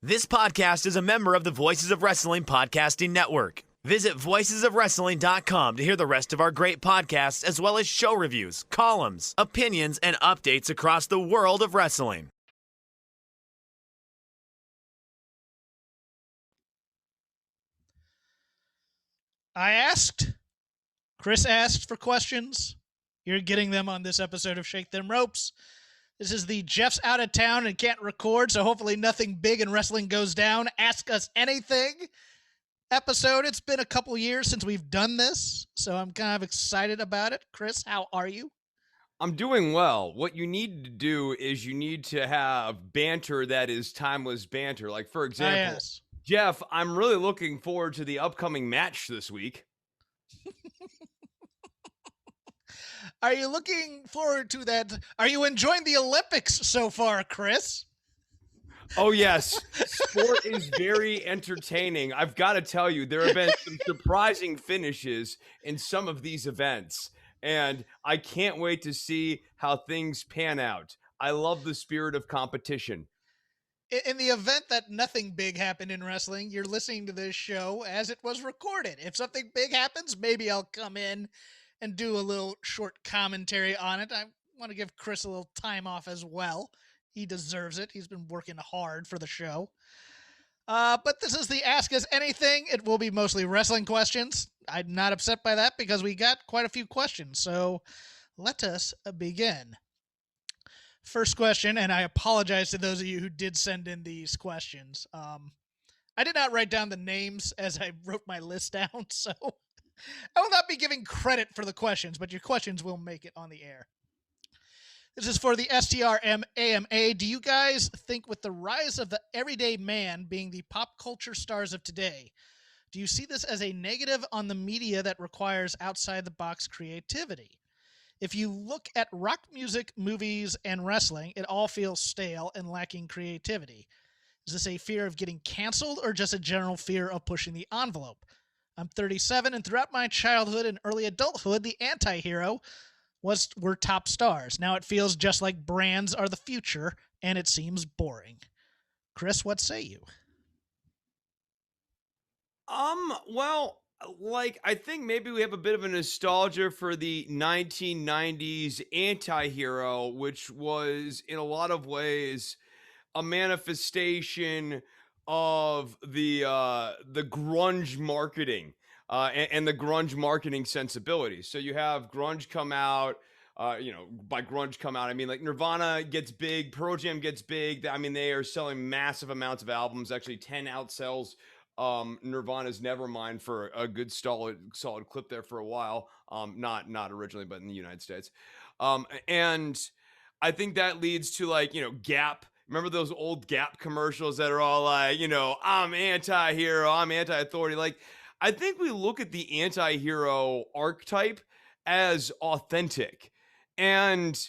This podcast is a member of the Voices of Wrestling Podcasting Network. Visit voicesofwrestling.com to hear the rest of our great podcasts, as well as show reviews, columns, opinions, and updates across the world of wrestling. Chris asked for questions. You're getting them on this episode of Shake Them Ropes. This is the Jeff's out of town and can't record, so hopefully nothing big in wrestling goes down. Ask us anything episode. It's been a couple years since we've done this, so I'm kind of excited about it. Chris, how are you? I'm doing well. What you need to do is you need to have banter that is timeless banter. Like, for example, yes. Jeff, I'm really looking forward to the upcoming match this week. Are you looking forward to that? Are you enjoying the Olympics so far, Chris? Oh, yes. Sport is very entertaining. I've got to tell you, there have been some surprising finishes in some of these events, and I can't wait to see how things pan out. I love the spirit of competition. In the event that nothing big happened in wrestling, you're listening to this show as it was recorded. If something big happens, maybe I'll come in and do a little short commentary on it. I want to give Chris a little time off as well. He deserves it. He's been working hard for the show. But this is the Ask Us Anything. It will be mostly wrestling questions. I'm not upset by that because we got quite a few questions. So let us begin. First question, and I apologize to those of you who did send in these questions. I did not write down the names as I wrote my list down, so I will not be giving credit for the questions, but your questions will make it on the air. This is for the STR AMA. Do you guys think with the rise of the everyday man being the pop culture stars of today, do you see this as a negative on the media that requires outside-the-box creativity? If you look at rock music, movies, and wrestling, it all feels stale and lacking creativity. Is this a fear of getting canceled or just a general fear of pushing the envelope? I'm 37, and throughout my childhood and early adulthood, the anti-hero were top stars. Now it feels just like brands are the future, and it seems boring. Chris, what say you? Well, I think maybe we have a bit of a nostalgia for the 1990s anti-hero, which was in a lot of ways a manifestation of the grunge marketing and the grunge marketing sensibilities. So you have grunge come out. By grunge come out, I mean like Nirvana gets big, Pearl Jam gets big. I mean, they are selling massive amounts of albums. Actually, 10 outsells Nirvana's Nevermind for a good solid clip there for a while. Not originally, but in the United States. And I think that leads to Gap. Remember those old Gap commercials that are all like, I'm anti-hero, I'm anti-authority. Like, I think we look at the anti-hero archetype as authentic, and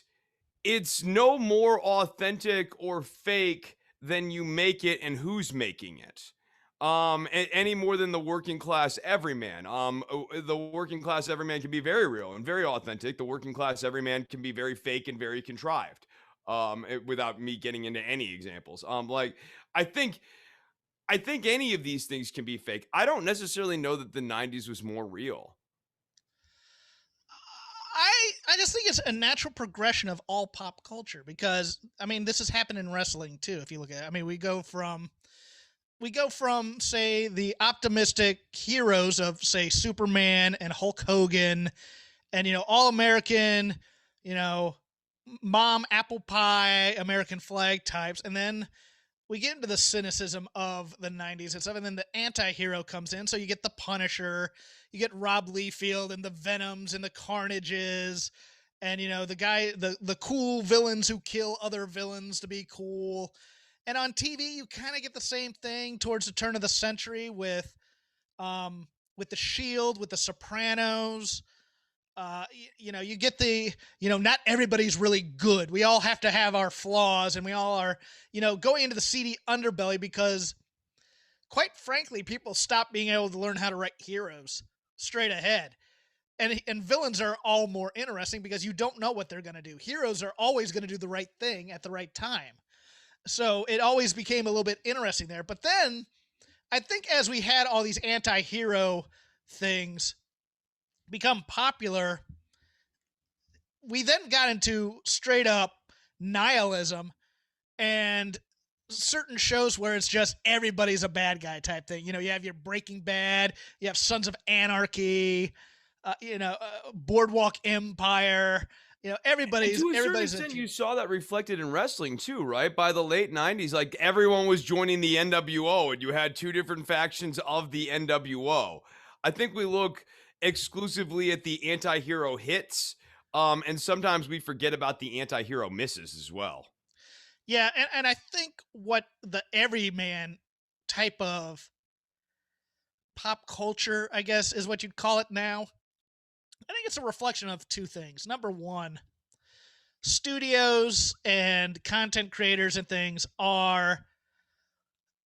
it's no more authentic or fake than you make it and who's making it. Any more than the working class everyman. The working class everyman can be very real and very authentic. The working class everyman can be very fake and very contrived. Without me getting into any examples. I think any of these things can be fake. I don't necessarily know that the 90s was more real. I just think it's a natural progression of all pop culture because, I mean, this has happened in wrestling too. If you look at it, I mean, we go from, say, the optimistic heroes of, say, Superman and Hulk Hogan and, all American, mom, apple pie, American flag types. And then we get into the cynicism of the 90s and stuff. And then the anti-hero comes in. So you get the Punisher, you get Rob Liefeld and the Venoms and the Carnages. And, the guy, the cool villains who kill other villains to be cool. And on TV, you kind of get the same thing towards the turn of the century with The Shield, with The Sopranos. You get the, not everybody's really good. We all have to have our flaws, and we all are, going into the seedy underbelly because, quite frankly, people stop being able to learn how to write heroes straight ahead. And villains are all more interesting because you don't know what they're going to do. Heroes are always going to do the right thing at the right time. So it always became a little bit interesting there. But then I think as we had all these anti-hero things become popular, we then got into straight up nihilism and certain shows where it's just everybody's a bad guy type thing. You know, you have your Breaking Bad, you have Sons of Anarchy, Boardwalk Empire. You know, And to a certain everybody's a extent, you saw that reflected in wrestling too, right? By the late 90s, like everyone was joining the NWO, and you had two different factions of the NWO. I think we look exclusively at the anti hero hits, and sometimes we forget about the anti hero misses as well. yeah, and I think what the everyman type of pop culture, I guess, is what you'd call it now. I think it's a reflection of two things. Number one, studios and content creators and things are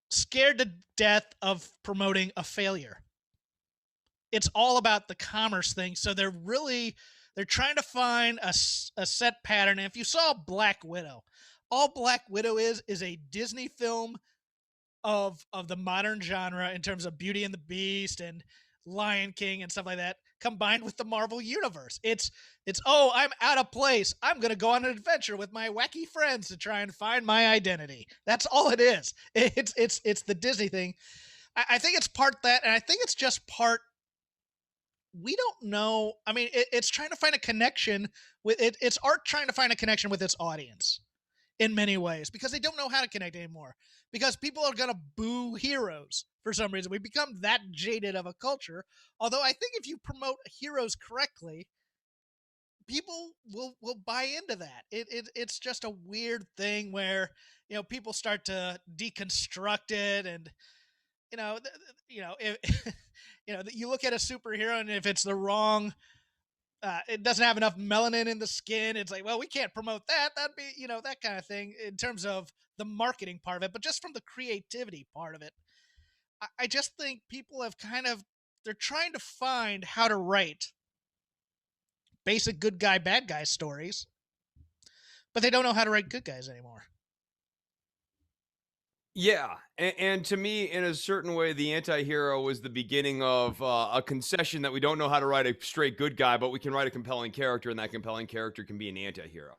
scared to death of promoting a failure. It's all about the commerce thing. So they're trying to find a set pattern. And if you saw Black Widow, all Black Widow is a Disney film of the modern genre in terms of Beauty and the Beast and Lion King and stuff like that, combined with the Marvel universe. It's oh, I'm out of place. I'm gonna go on an adventure with my wacky friends to try and find my identity. That's all it is. It's the Disney thing. I think it's part that, and I think it's just part we don't know. I mean, it's trying to find a connection with it. It's art trying to find a connection with its audience in many ways because they don't know how to connect anymore because people are going to boo heroes for some reason. We become that jaded of a culture. Although I think if you promote heroes correctly, people will buy into that. It's just a weird thing where, you know, people start to deconstruct it and if you look at a superhero and if it's the wrong it doesn't have enough melanin in the skin. It's like, well, we can't promote that. That'd be, that kind of thing in terms of the marketing part of it. But just from the creativity part of it, I just think people have they're trying to find how to write basic good guy, bad guy stories, but they don't know how to write good guys anymore. Yeah, and to me, in a certain way, the anti-hero was the beginning of a concession that we don't know how to write a straight good guy, but we can write a compelling character, and that compelling character can be an anti-hero.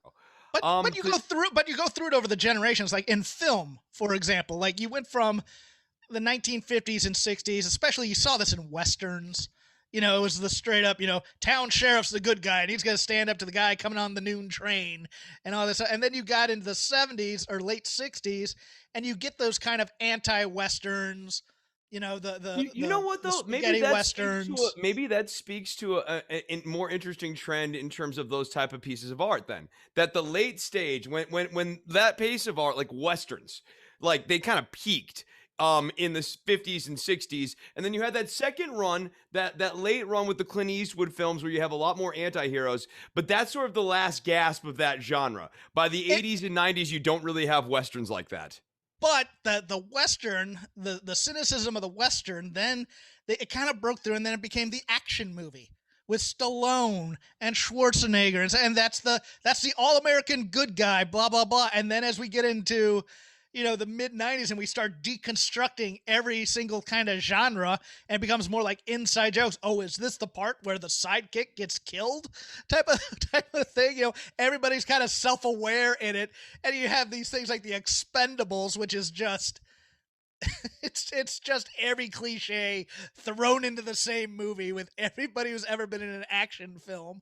But For you go through it over the generations. Like in film, for example, like you went from the 1950s and 60s, especially you saw this in westerns. You know, it was the straight up, town sheriff's the good guy and he's going to stand up to the guy coming on the noon train and all this. And then you got into the 70s or late 60s and you get those kind of anti-westerns, you know what the though? Maybe spaghetti that speaks to westerns. a more interesting trend in terms of those type of pieces of art. Then that the late stage when that pace of art, like westerns, like they kind of peaked in the 50s and 60s, and then you had that second run, that late run with the Clint Eastwood films where you have a lot more anti-heroes, but that's sort of the last gasp of that genre. By the It, 80s and 90s, you don't really have westerns like that. but the western, the cynicism of the western, then it kind of broke through, and then it became the action movie with Stallone and Schwarzenegger, and that's the all American good guy, blah blah blah. And then as we get into the mid 90s and we start deconstructing every single kind of genre and it becomes more like inside jokes. Oh, is this the part where the sidekick gets killed type of type of thing? Everybody's kind of self-aware in it, and you have these things like the Expendables, which is just it's just every cliche thrown into the same movie with everybody who's ever been in an action film.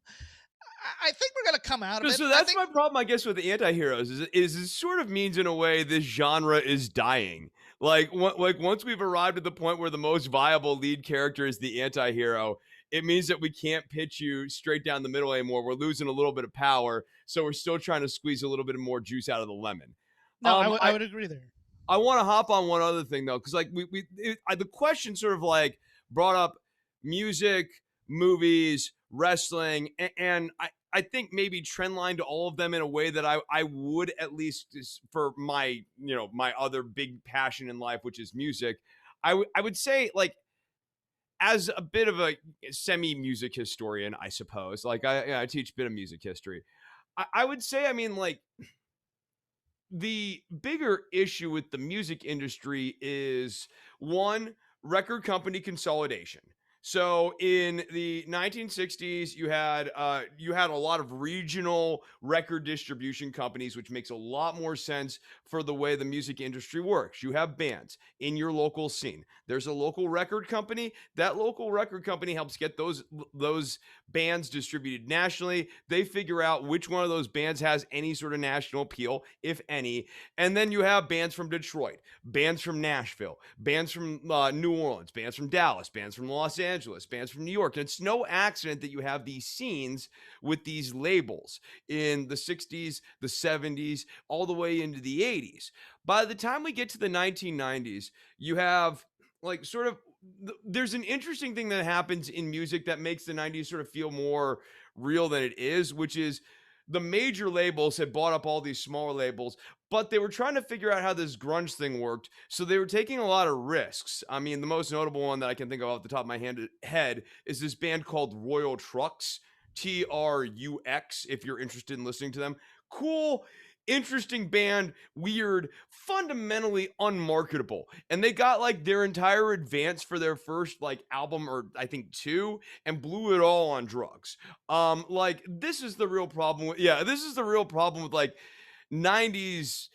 I think we're gonna come out of So, it. so I that's think my problem, I guess, with the anti-heroes is it sort of means in a way this genre is dying. Like once we've arrived at the point where the most viable lead character is the anti-hero, it means that we can't pitch you straight down the middle anymore. We're losing a little bit of power, so we're still trying to squeeze a little bit more juice out of the lemon. no, Um, I I would agree there. I want to hop on one other thing though, because like the question sort of like brought up music, movies, wrestling, and I think maybe trendline to all of them in a way that I would at least for my my other big passion in life, which is music. I would say like as a bit of a semi music historian, I suppose. Like I teach a bit of music history. I would say I mean like the bigger issue with the music industry is one, record company consolidation. So in the 1960s, you had a lot of regional record distribution companies, which makes a lot more sense for the way the music industry works. You have bands in your local scene. There's a local record company. That local record company helps get those bands distributed nationally. They figure out which one of those bands has any sort of national appeal, if any. And then you have bands from Detroit, bands from Nashville, bands from New Orleans, bands from Dallas, bands from Los Angeles, bands from New York. And it's no accident that you have these scenes with these labels in the 60s, the 70s, all the way into the 80s. By the time we get to the 1990s, you have like sort of there's an interesting thing that happens in music that makes the 90s sort of feel more real than it is, which is the major labels had bought up all these smaller labels, but they were trying to figure out how this grunge thing worked. So they were taking a lot of risks. I mean, the most notable one that I can think of off the top of my head is this band called Royal Trux, Trux, if you're interested in listening to them. Cool, interesting band, weird, fundamentally unmarketable. And they got like their entire advance for their first like album, or I think two, and blew it all on drugs. Like this is the real problem with, yeah, this is the real problem with like 90s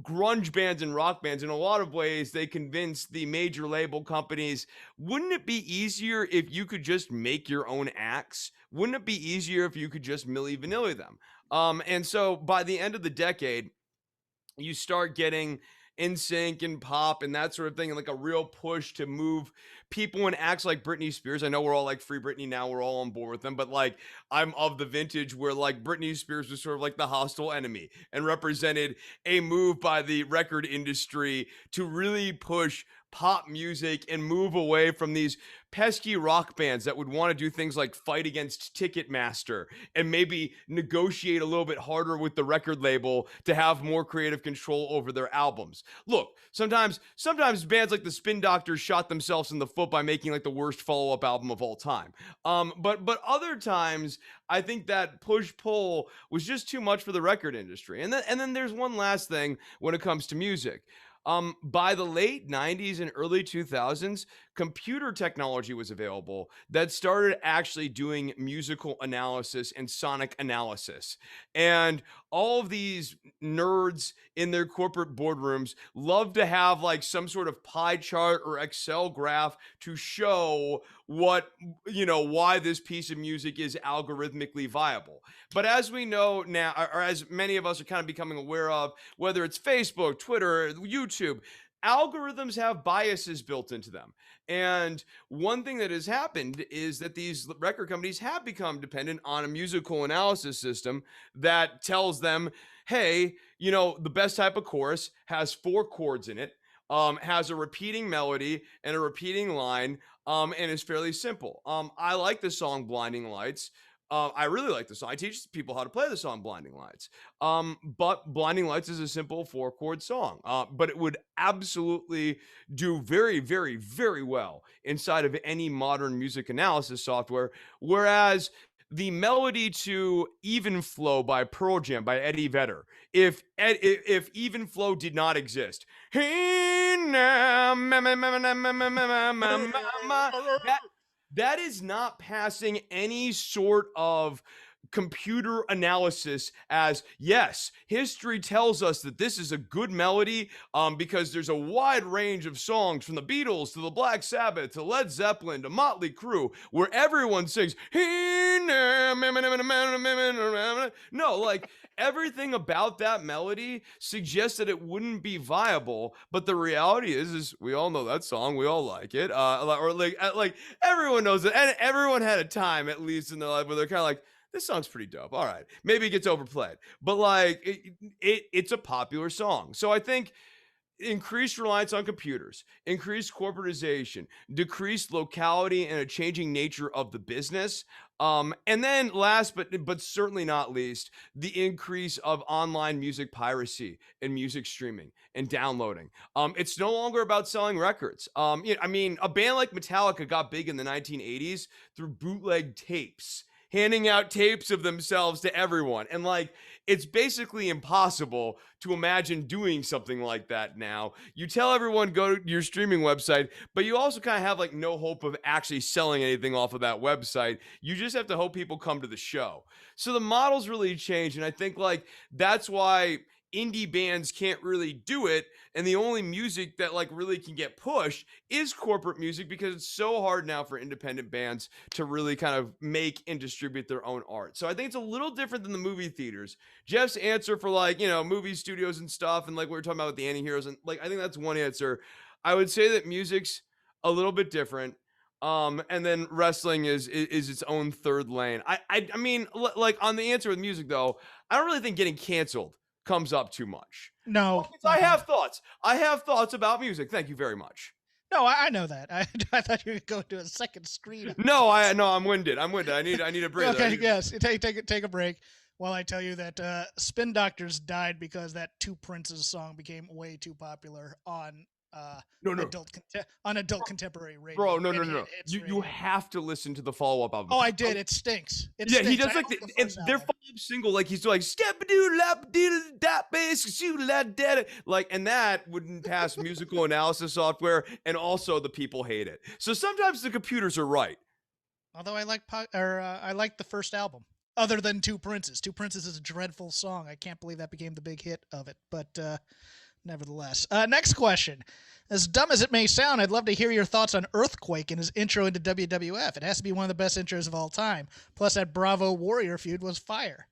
grunge bands and rock bands. In a lot of ways, they convinced the major label companies, wouldn't it be easier if you could just make your own acts? Wouldn't it be easier if you could just Milli Vanilli them? And so by the end of the decade, you start getting NSYNC and pop and that sort of thing, and like a real push to move people and acts like Britney Spears. I know we're all like Free Britney now, we're all on board with them, but like I'm of the vintage where like Britney Spears was sort of like the hostile enemy and represented a move by the record industry to really push pop music and move away from these pesky rock bands that would want to do things like fight against Ticketmaster and maybe negotiate a little bit harder with the record label to have more creative control over their albums. Look, sometimes bands like the Spin Doctors shot themselves in the foot by making like the worst follow-up album of all time. But other times I think that push-pull was just too much for the record industry. And then there's one last thing when it comes to music. By the late 90s and early 2000s, computer technology was available that started actually doing musical analysis and sonic analysis. And all of these nerds in their corporate boardrooms love to have like some sort of pie chart or Excel graph to show what, why this piece of music is algorithmically viable. But as we know now, or as many of us are kind of becoming aware of, whether it's Facebook, Twitter, YouTube, algorithms have biases built into them. And one thing that has happened is that these record companies have become dependent on a musical analysis system that tells them, hey, the best type of chorus has 4 chords in it, has a repeating melody and a repeating line, and is fairly simple. I like the song Blinding Lights. I really like the song. I teach people how to play the song Blinding Lights. But Blinding Lights is a simple 4-chord song. But it would absolutely do very, very, very well inside of any modern music analysis software. Whereas the melody to Even Flow by Pearl Jam by Eddie Vedder, if Even Flow did not exist, that is not passing any sort of computer analysis as, yes, history tells us that this is a good melody because there's a wide range of songs from the Beatles to the Black Sabbath to Led Zeppelin to Motley Crue where everyone sings no, like everything about that melody suggests that it wouldn't be viable, but the reality is we all know that song, we all like it, or like everyone knows it, and everyone had a time at least in their life where they're kind of like, this song's pretty dope. All right, maybe it gets overplayed, but like it's a popular song. So I think increased reliance on computers, increased corporatization, decreased locality, and a changing nature of the business. And then last but certainly not least, the increase of online music piracy and music streaming and downloading. It's no longer about selling records. I mean, a band like Metallica got big in the 1980s through bootleg tapes. handing out tapes of themselves to everyone. And like, it's basically impossible to imagine doing something like that now. You tell everyone go to your streaming website, but you also kind of have like no hope of actually selling anything off of that website. You just have to hope people come to the show. So the model's really changed. And I think like that's why indie bands can't really do it, and the only music that like really can get pushed is corporate music, because it's so hard now for independent bands to really kind of make and distribute their own art. So I think it's a little different than the movie theaters. Jeff's answer for like, you know, movie studios and stuff, and like we were talking about with the anti-heroes, and like I think that's one answer. I would say that music's a little bit different. And then wrestling is its own third lane. I mean, like on the answer with music though, I don't really think getting canceled comes up too much. No. I have thoughts. I have thoughts about music. Thank you very much. No, I know that. I thought you would go to a second screen. No, I'm winded. I need a breather. Okay, yes. Take a break while I tell you that Spin Doctors died because that Two Princes song became way too popular on adult contemporary radio. Bro, no. You have to listen to the follow-up album. Oh, I did. It stinks. He does like their follow-up single, like he's like step doo lap doo that bass la dead, like, and that wouldn't pass musical analysis software, and also the people hate it. So sometimes the computers are right. Although I like the first album. Other than Two Princes. Two Princes is a dreadful song. I can't believe that became the big hit of it, but nevertheless. Next question. As dumb as it may sound, I'd love to hear your thoughts on Earthquake and his intro into WWF. It has to be one of the best intros of all time. Plus, that Bravo Warrior feud was fire.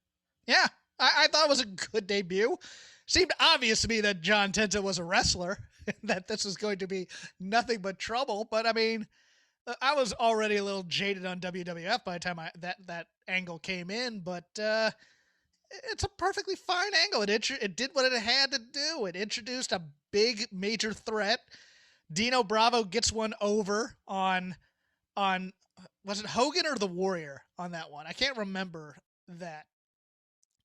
Yeah, I thought it was a good debut. Seemed obvious to me that John Tenta was a wrestler, that this was going to be nothing but trouble. But, I mean, I was already a little jaded on WWF by the time that angle came in, but it's a perfectly fine angle. It did what it had to do. It introduced a big major threat. Dino Bravo gets one over on was it Hogan or the Warrior on that one? I can't remember that.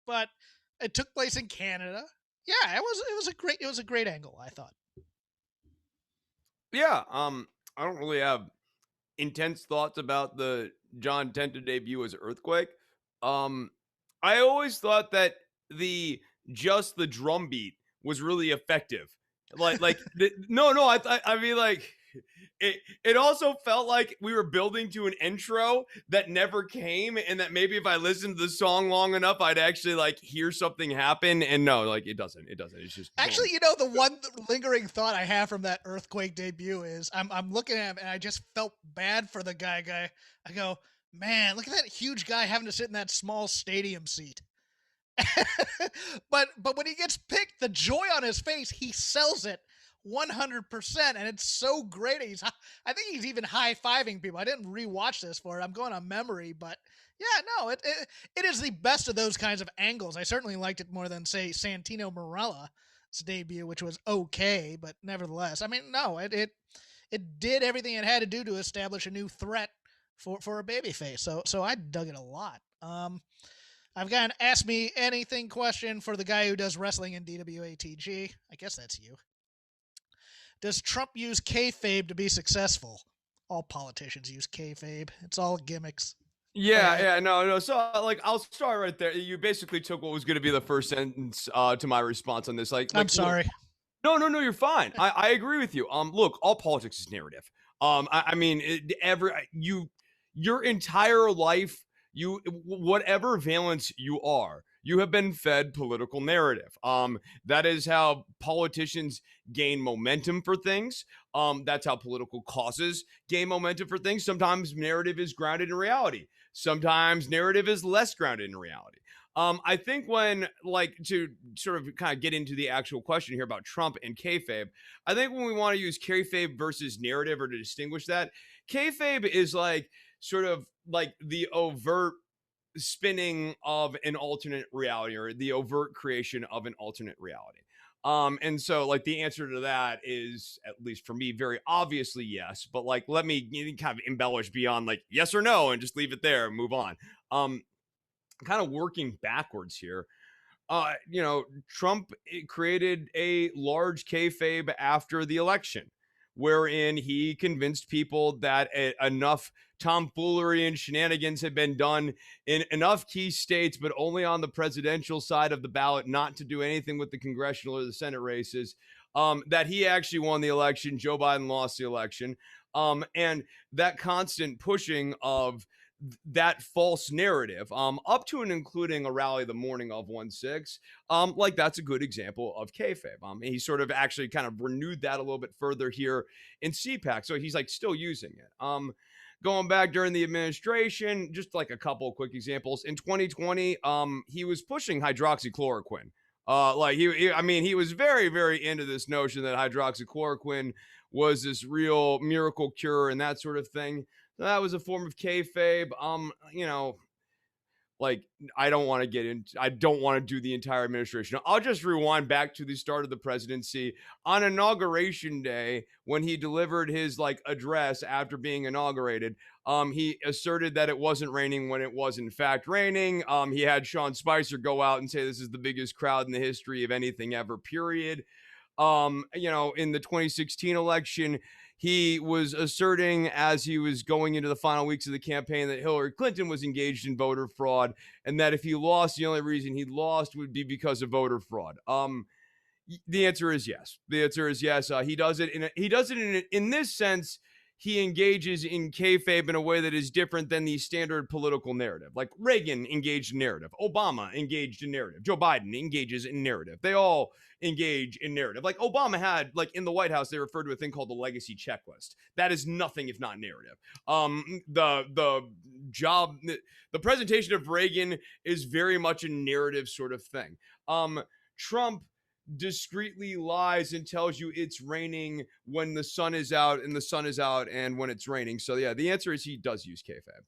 But it took place in Canada. Yeah, it was a great angle, I thought. Yeah, I don't really have intense thoughts about the John Tenta debut as Earthquake. I always thought that the drum beat was really effective. I mean, like, it also felt like we were building to an intro that never came, and that maybe if I listened to the song long enough, I'd actually like hear something happen. And no, like it doesn't. It's just actually, you know, the one lingering thought I have from that Earthquake debut is I'm looking at him and I just felt bad for the guy. I go, man, look at that huge guy having to sit in that small stadium seat. but when he gets picked, the joy on his face, he sells it 100%, and it's so great. I think he's even high-fiving people. I didn't rewatch this for it. I'm going on memory, but yeah, no, it is the best of those kinds of angles. I certainly liked it more than, say, Santino Marella's debut, which was okay, but nevertheless, I mean, no, it did everything it had to do to establish a new threat for a babyface. So I dug it a lot. I've got an Ask Me Anything question for the guy who does wrestling in DWATG. I guess that's you. Does Trump use kayfabe to be successful? All politicians use kayfabe. It's all gimmicks. No. So, like, I'll start right there. You basically took what was going to be the first sentence to my response on this. I'm sorry. No, you're fine. I agree with you. Look, all politics is narrative. I mean, your entire life, whatever valence you are, you have been fed political narrative. That is how politicians gain momentum for things. That's how political causes gain momentum for things. Sometimes narrative is grounded in reality. Sometimes narrative is less grounded in reality. I think when, like, to sort of kind of get into the actual question here about Trump and kayfabe, I think when we want to use kayfabe versus narrative, or to distinguish that, kayfabe is like sort of like the overt spinning of an alternate reality, or the overt creation of an alternate reality. And so, like, the answer to that is, at least for me, very obviously yes. But like, let me kind of embellish beyond like yes or no and just leave it there and move on. Kind of working backwards here. Trump created a large kayfabe after the election, wherein he convinced people that enough tomfoolery and shenanigans had been done in enough key states, but only on the presidential side of the ballot, not to do anything with the congressional or the Senate races, that he actually won the election. Joe Biden lost the election. And that constant pushing of that false narrative, up to and including a rally the morning of 1/6, like that's a good example of kayfabe. And he sort of actually kind of renewed that a little bit further here in CPAC, so he's like still using it. Going back during the administration, just like a couple of quick examples. In 2020, he was pushing hydroxychloroquine. Like I mean, he was very, very into this notion that hydroxychloroquine was this real miracle cure and that sort of thing. That was a form of kayfabe. You know, like I don't want to do the entire administration. I'll just rewind back to the start of the presidency. On inauguration day, when he delivered his like address after being inaugurated, he asserted that it wasn't raining when it was in fact raining. He had Sean Spicer go out and say this is the biggest crowd in the history of anything ever, period. You know, in the 2016 election, he was asserting as he was going into the final weeks of the campaign that Hillary Clinton was engaged in voter fraud, and that if he lost, the only reason he lost would be because of voter fraud. The answer is yes. The answer is yes. He does it in this sense. He engages in kayfabe in a way that is different than the standard political narrative. Like Reagan engaged in narrative, Obama engaged in narrative, Joe Biden engages in narrative. They all engage in narrative. Like Obama had, like in the White House, they referred to a thing called the legacy checklist. That is nothing if not narrative. The presentation of Reagan is very much a narrative sort of thing. Trump discreetly lies and tells you it's raining when the sun is out, and the sun is out and when it's raining. So yeah, the answer is he does use kayfabe.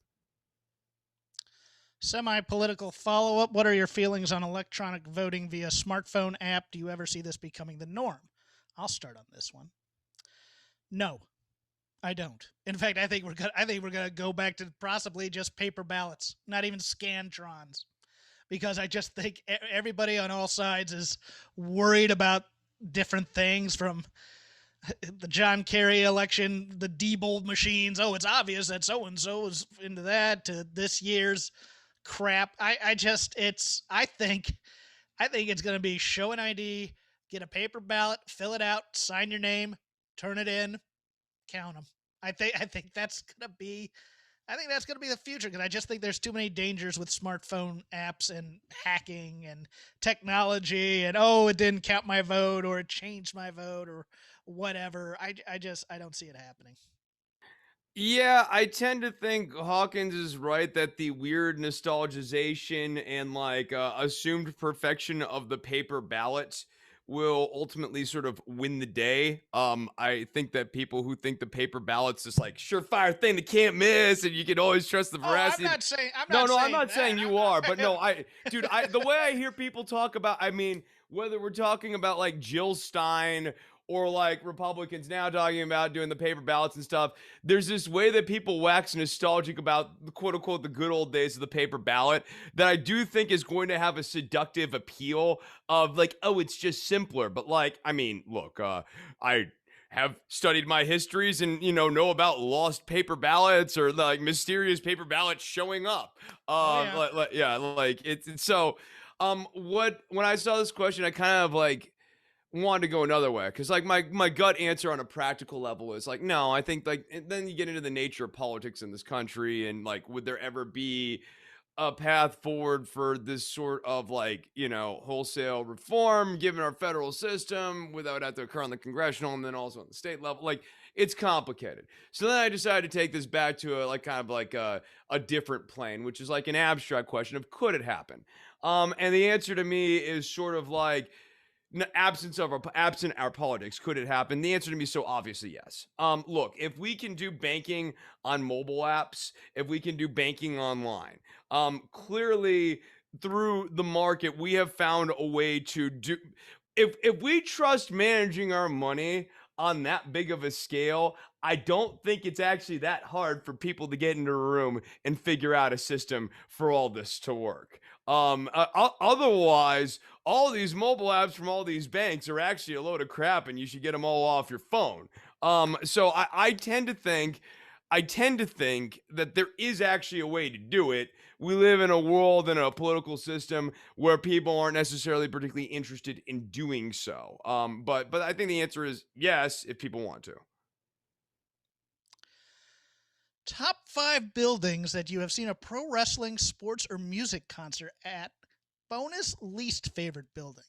Semi-political follow-up. What are your feelings on electronic voting via smartphone app? Do you ever see this becoming the norm? I'll start on this one. No, I don't. In fact, I think we're gonna go back to possibly just paper ballots, not even scantrons, because I just think everybody on all sides is worried about different things, from the John Kerry election, the Diebold machines. Oh, it's obvious that so-and-so is into that, to this year's crap. I think it's going to be show an ID, get a paper ballot, fill it out, sign your name, turn it in, count them. I think that's going to be the future, because I just think there's too many dangers with smartphone apps and hacking and technology, and it didn't count my vote, or it changed my vote, or whatever. I don't see it happening. Yeah, I tend to think Hawkins is right that the weird nostalgization and like assumed perfection of the paper ballot will ultimately sort of win the day. I think that people who think the paper ballot's this like surefire thing that can't miss and you can always trust the veracity. I'm not saying you are, but no, the way I hear people talk about, I mean, whether we're talking about like Jill Stein or like Republicans now talking about doing the paper ballots and stuff, there's this way that people wax nostalgic about the quote unquote the good old days of the paper ballot that I do think is going to have a seductive appeal of like, oh, it's just simpler. But like, I mean, look, I have studied my histories and know about lost paper ballots or like mysterious paper ballots showing up. It's so when I saw this question, I kind of like wanted to go another way, because like my gut answer on a practical level is like, no, I think like, and then you get into the nature of politics in this country, and like, would there ever be a path forward for this sort of like, wholesale reform given our federal system without have to occur on the congressional and then also on the state level? Like, it's complicated. So then I decided to take this back to a different plane, which is like an abstract question of, could it happen? And the answer to me is sort of like, absent our politics, could it happen? The answer to me is so obviously yes. Look, if we can do banking on mobile apps, if we can do banking online, clearly through the market, we have found a way to do. If we trust managing our money on that big of a scale, I don't think it's actually that hard for people to get into a room and figure out a system for all this to work. Otherwise, all these mobile apps from all these banks are actually a load of crap, and you should get them all off your phone. So I tend to think, that there is actually a way to do it. We live in a world and a political system where people aren't necessarily particularly interested in doing so. But I think the answer is yes, if people want to. Top 5 buildings that you have seen a pro wrestling, sports, or music concert at. Bonus least favorite building.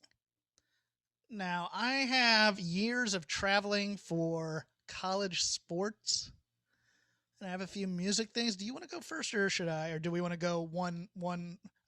Now, I have years of traveling for college sports, and I have a few music things. Do you want to go first, or should I? Or do we want to go one?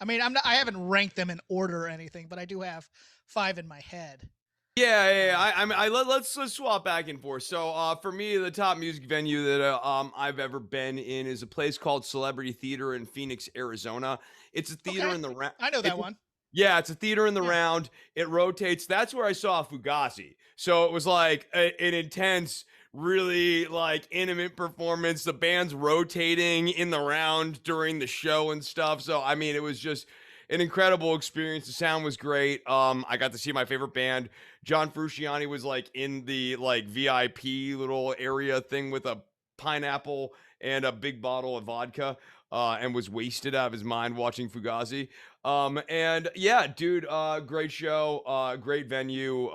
I mean, I haven't ranked them in order or anything, but I do have 5 in my head. Yeah. Uh, I mean, let's swap back and forth. So, for me, the top music venue that I've ever been in is a place called Celebrity Theater in Phoenix, Arizona. It's a theater okay, in the round. I know that one. Yeah, it's a theater in the Yeah, round. It rotates. That's where I saw Fugazi. So it was like an intense, really like intimate performance. The band's rotating in the round during the show and stuff. So I mean, it was just an incredible experience. The sound was great. I got to see my favorite band. John Frusciante was like in the like VIP little area thing with a pineapple and a big bottle of vodka. And was wasted out of his mind watching Fugazi. And yeah, dude, great show, great venue.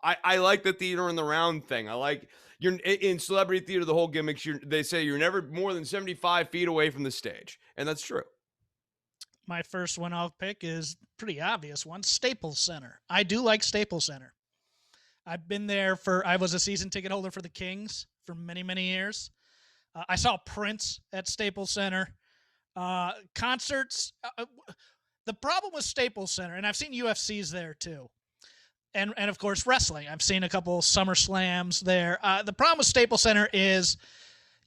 I like the theater in the round thing. I like you're in celebrity theater, the whole gimmicks. They say you're never more than 75 feet away from the stage, and that's true. my first one I'll pick is pretty obvious one: Staples Center. I do like Staples Center. I've been there I was a season ticket holder for the Kings for many, many years. I saw Prince at Staples Center. Concerts. The problem with Staples Center, and I've seen UFCs there too, and of course wrestling. I've seen a couple Summer Slams there. The problem with Staples Center is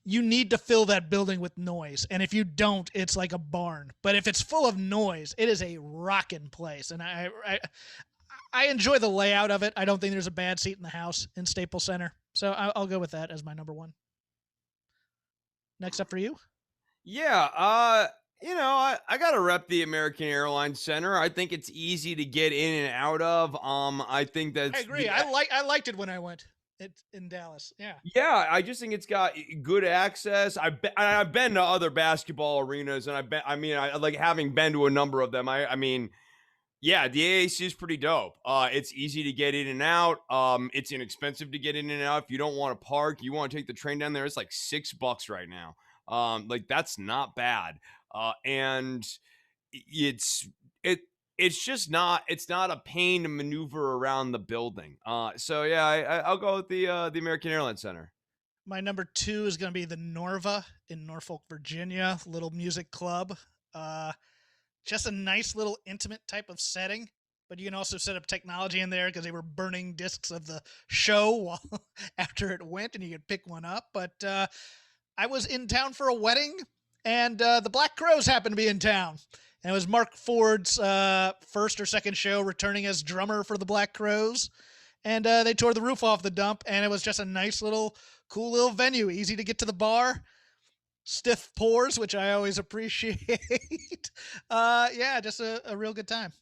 you need to fill that building with noise, and if you don't, it's like a barn. But if it's full of noise, it is a rockin' place, and I enjoy the layout of it. I don't think there's a bad seat in the house in Staples Center, so I'll go with that as my number one. Next up for you. Yeah, I gotta rep the American Airlines Center. I think it's easy to get in and out of. I think I that's agree. I liked it when I went. It's in Dallas. Yeah. yeah, I just think it's got good access. I've been to other basketball arenas, and I like having been to a number of them. I mean, yeah, the AAC is pretty dope. It's easy to get in and out. It's inexpensive to get in and out. If you don't want to park, you want to take the train down there. It's like $6 right now. Like that's not bad. And it's it it's just not it's not a pain to maneuver around the building. So yeah, I'll go with the American Airlines Center. My number 2 is going to be the Norva in Norfolk, Virginia, little music club. Uh, just a nice little intimate type of setting. But you can also set up technology in there because they were burning discs of the show while, after it went, and you could pick one up. But I was in town for a wedding, and the Black Crowes happened to be in town. And it was Mark Ford's first or second show returning as drummer for the Black Crowes. And they tore the roof off the dump, and it was just a nice little, cool little venue, easy to get to the bar, stiff pours, which I always appreciate. Yeah, just a real good time.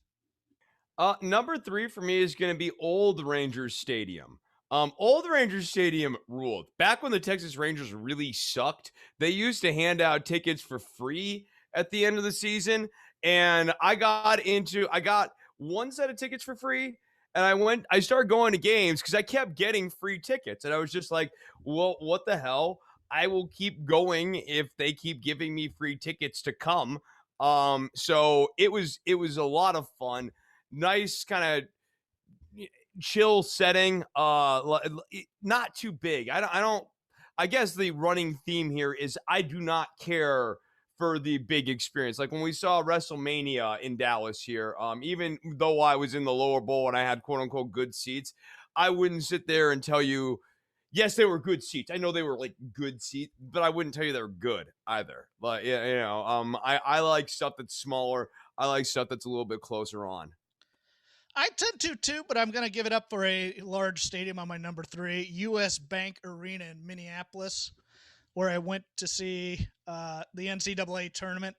Number 3 for me is going to be Old Rangers Stadium. Old Rangers Stadium ruled. Back when the Texas Rangers really sucked, they used to hand out tickets for free at the end of the season, and I got one set of tickets for free, and I started going to games because I kept getting free tickets, and I was just like, well, what the hell? I will keep going if they keep giving me free tickets to come. So it was a lot of fun. Nice kind of chill setting, not too big. I guess the running theme here is I do not care for the big experience. Like when we saw WrestleMania in Dallas here, even though I was in the lower bowl and I had quote unquote good seats, I wouldn't sit there and tell you, yes, they were good seats. I know they were like good seats, but I wouldn't tell you they were good either. But yeah, I like stuff that's smaller. I like stuff that's a little bit closer on. I tend to too, but I'm going to give it up for a large stadium on my number 3, U.S. Bank Arena in Minneapolis, where I went to see the NCAA tournament.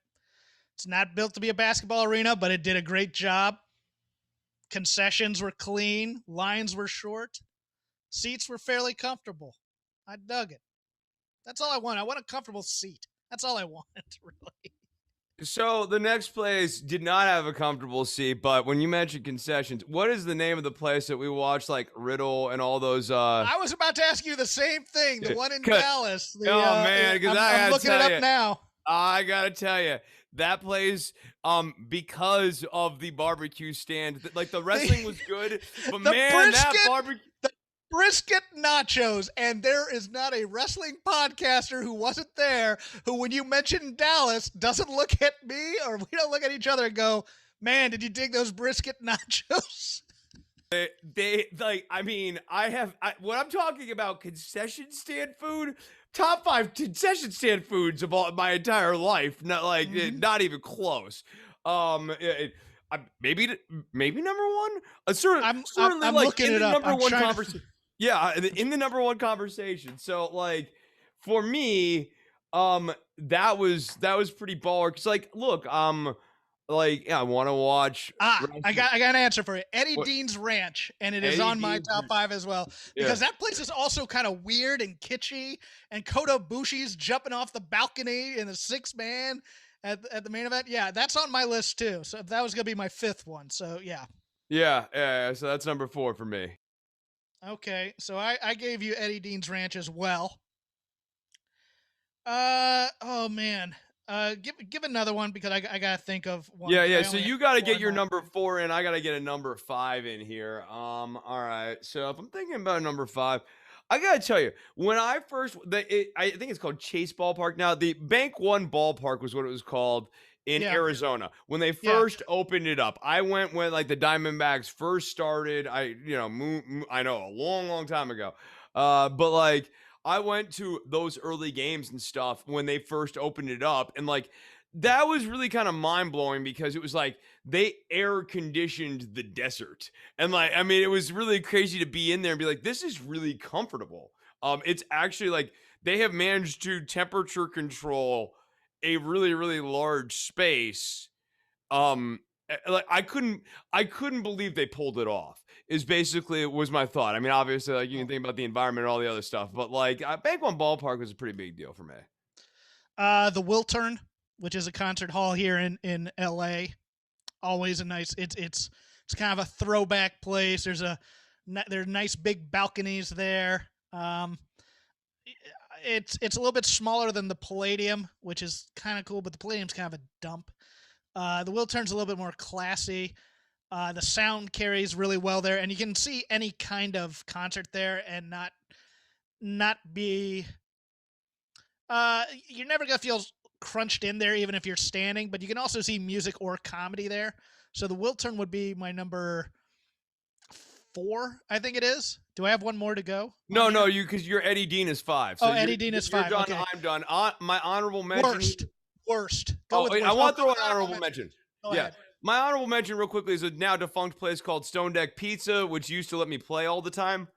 It's not built to be a basketball arena, but it did a great job. Concessions were clean, lines were short, seats were fairly comfortable. I dug it. That's all I want. I want a comfortable seat. That's all I want, really. So the next place did not have a comfortable seat, but when you mentioned concessions, what is the name of the place that we watched, like Riddle and all those? I was about to ask you the same thing. The one in 'Cause- Dallas. oh man, because I'm looking it up now. I gotta tell you, that place, because of the barbecue stand, like the wrestling was good, but man, that barbecue. Brisket nachos, and there is not a wrestling podcaster who wasn't there who, when you mention Dallas, doesn't look at me or we don't look at each other and go, man, did you dig those brisket nachos? They like, I mean, when I'm talking about concession stand food, top 5 concession stand foods of all my entire life, not like not even close. Maybe number 1. Certainly I'm like looking in it the up. number 1 conversation. Yeah, in the number 1 conversation. So like for me, that was pretty baller. Cause like, look, like, yeah, I want to watch. I got an answer for you. Eddie What? Dean's Ranch, and it is Eddie on my Dean's top 5 as well, because Yeah. that place is also kind of weird and kitschy, and Kota Ibushi's jumping off the balcony in the 6-man at the main event. Yeah, that's on my list too. So that was going to be my 5th one. So yeah. Yeah. So that's number 4 for me. Okay, so I gave you Eddie Dean's Ranch as well. Oh man. Give another one, because I gotta think of one. Yeah. So you got to get your number 4 in. I got to get a number 5 in here. All right. So if I'm thinking about number 5, I got to tell you, when I first, I think it's called Chase Ballpark now. The Bank One Ballpark was what it was called in Arizona when they first opened it up. I went when like the Diamondbacks first started. I know a long time ago. But like I went to those early games and stuff when they first opened it up, and like that was really kind of mind-blowing because it was like they air conditioned the desert. And like, I mean, it was really crazy to be in there and be like, this is really comfortable. It's actually like they have managed to temperature control a really, really large space. Like I couldn't believe they pulled it off. Is basically was my thought. I mean, obviously, like you can think about the environment and all the other stuff, but like Bank One Ballpark was a pretty big deal for me. The Wiltern, which is a concert hall here in LA, always a nice. It's kind of a throwback place. There's nice big balconies there. It's a little bit smaller than the Palladium, which is kind of cool, but the Palladium's kind of a dump. The Wiltern's a little bit more classy. The sound carries really well there, and you can see any kind of concert there and not be. You're never gonna feel crunched in there, even if you're standing. But you can also see music or comedy there. So the Wiltern would be my number 4, I think it is. Do I have one more to go? No, because your Eddie Dean is 5. So Eddie Dean is 5. You're done. Okay. I'm done. My honorable mention. Worst. Go with wait, worst. I want to throw an honorable mention. Go ahead. My honorable mention real quickly is a now defunct place called Stone Deck Pizza, which used to let me play all the time.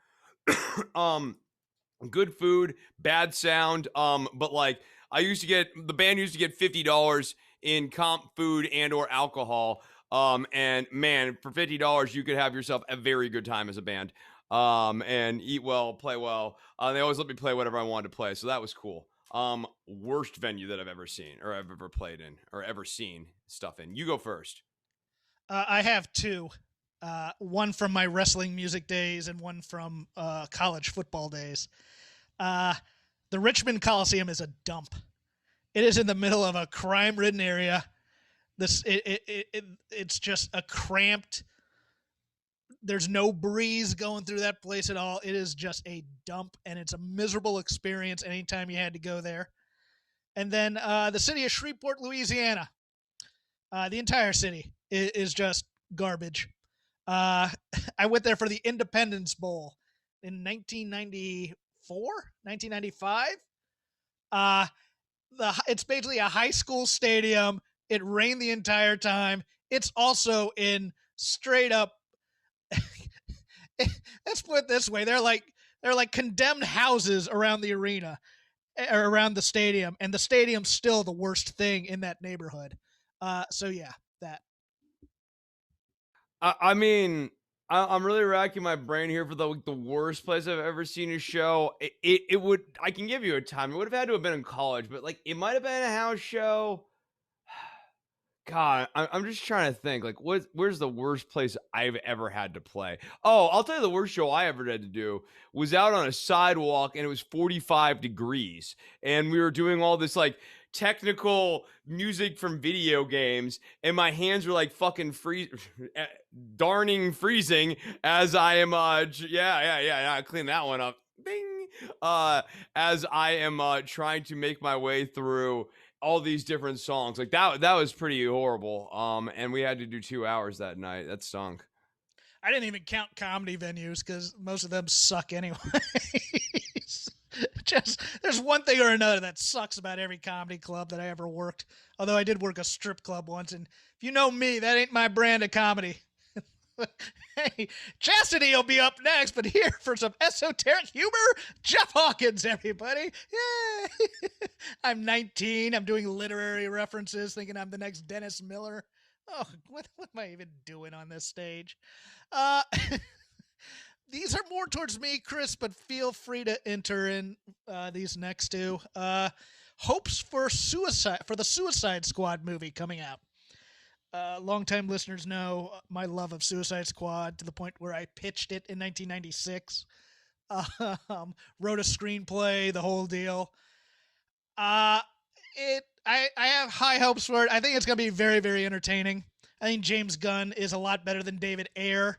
Good food, bad sound. But like the band used to get $50 in comp food and or alcohol. And man, for $50, you could have yourself a very good time as a band. And eat well, play well. They always let me play whatever I wanted to play, so that was cool. Worst venue that I've ever seen, or I've ever played in, or ever seen stuff in. You go first. I have 2. One from my wrestling music days and one from college football days. The Richmond Coliseum is a dump. It is in the middle of a crime-ridden area. It's just a cramped. There's no breeze going through that place at all. It is just a dump, and it's a miserable experience anytime you had to go there. And then the city of Shreveport, Louisiana. The entire city is just garbage. I went there for the Independence Bowl in 1994, 1995. It's basically a high school stadium. It rained the entire time. It's also in straight up. Let's put it this way: they're like condemned houses around the arena or around the stadium, and the stadium's still the worst thing in that neighborhood. So yeah, that. I mean, I'm really racking my brain here for the worst place I've ever seen a show. It would, I can give you a time. It would have had to have been in college, but like it might have been a house show. God, I'm just trying to think. Like, where's the worst place I've ever had to play? Oh, I'll tell you the worst show I ever had to do was out on a sidewalk, and it was 45 degrees, and we were doing all this like technical music from video games, and my hands were like fucking freezing as I am. Yeah. Clean that one up. Bing. As I am trying to make my way through all these different songs. Like that was pretty horrible. And we had to do 2 hours that night. That stunk. I didn't even count comedy venues because most of them suck anyway. Just there's one thing or another that sucks about every comedy club that I ever worked. Although I did work a strip club once, and if you know me, that ain't my brand of comedy. Hey, Chastity will be up next, but here for some esoteric humor, Jeff Hawkins, everybody. Yay! I'm 19. I'm doing literary references, thinking I'm the next Dennis Miller. Oh, what am I even doing on this stage? These are more towards me, Chris, but feel free to enter in these next two. Hopes for the Suicide Squad movie coming out. Longtime listeners know my love of Suicide Squad to the point where I pitched it in 1996. Wrote a screenplay, the whole deal. I have high hopes for it. I think it's going to be very, very entertaining. I think James Gunn is a lot better than David Ayer.